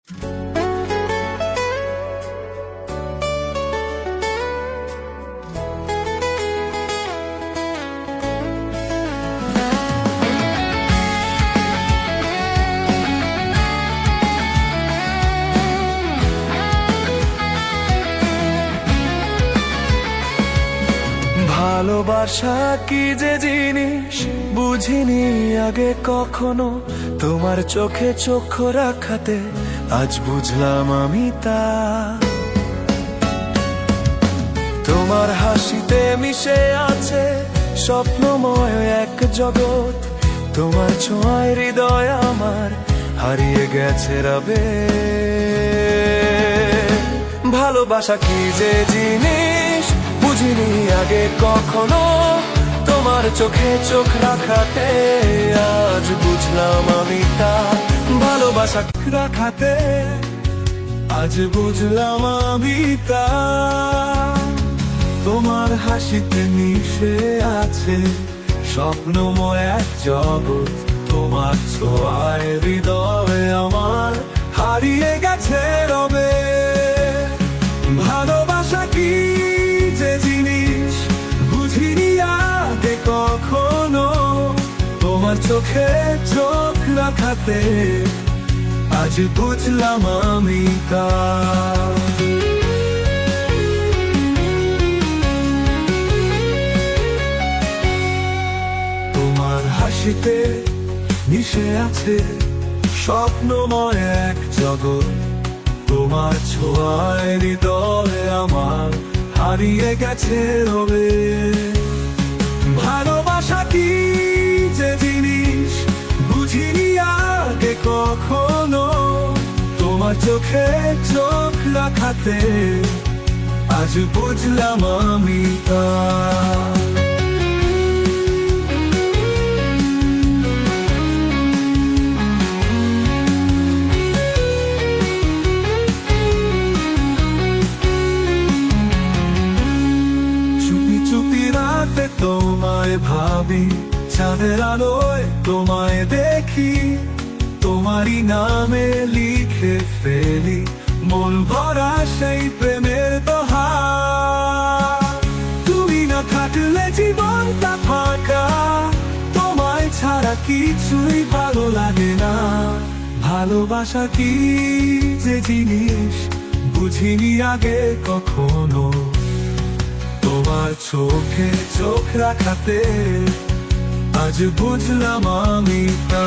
ভালোবাসা কি যে জিনিস বুঝিনি আগে কখনো, তোমার চোখে চোখ রাখাতে আজ বুঝলাম আমি তা। তোমার হাসিতে মিশে আছে স্বপ্নময় এক জগৎ, তোমার ছোঁয়ায় হৃদয় আমার হারিয়ে গেছে রবে। ভালোবাসা কি যে জিনিস বুঝিনি আগে কখনো, তোমার চোখে চোখ রাখাতে আজ বুঝলাম আমি তা। ভালোবাসা রাখাতে আজ বুঝলাম আমি তা। তোমার হাসিতে মিশে আছে স্বপ্নময় এক জগৎ, তোমার ছোঁয়ায় হৃদয় আমার হারিয়ে গেছে রবে। ভালোবাসা কি যে জিনিস বুঝিনি আগে কখনো, তোমার চোখে চোখ রাখাতে আজ বুঝলাম আমি তা। তোমার হাসিতে মিশে আছে স্বপ্নময় এক জগৎ, তোমার ছোঁয়ায় হৃদয় আমার হারিয়ে গেছে রবে। ভালোবাসা কি যে জিনিস বুঝিনি আগে কখনো, তোমার চোখে চোখ রাখাতে আজ বুঝলাম আমি তা। তোমায় ভাবি চাঁদের আলোয় তোমায় দেখি, তোমারই নামে লিখে ফেলি মন ভরা সেই প্রেমের দোহা। তুমি না থাকলে জীবনটা ফাঁকা, তোমায় ছাড়া কিছুই ভালো লাগে না। ভালোবাসা কি যে জিনিস বুঝিনি আগে কখনো, তোমার চোখে চোখ রাখাতে আজ বুঝলাম আমি তা।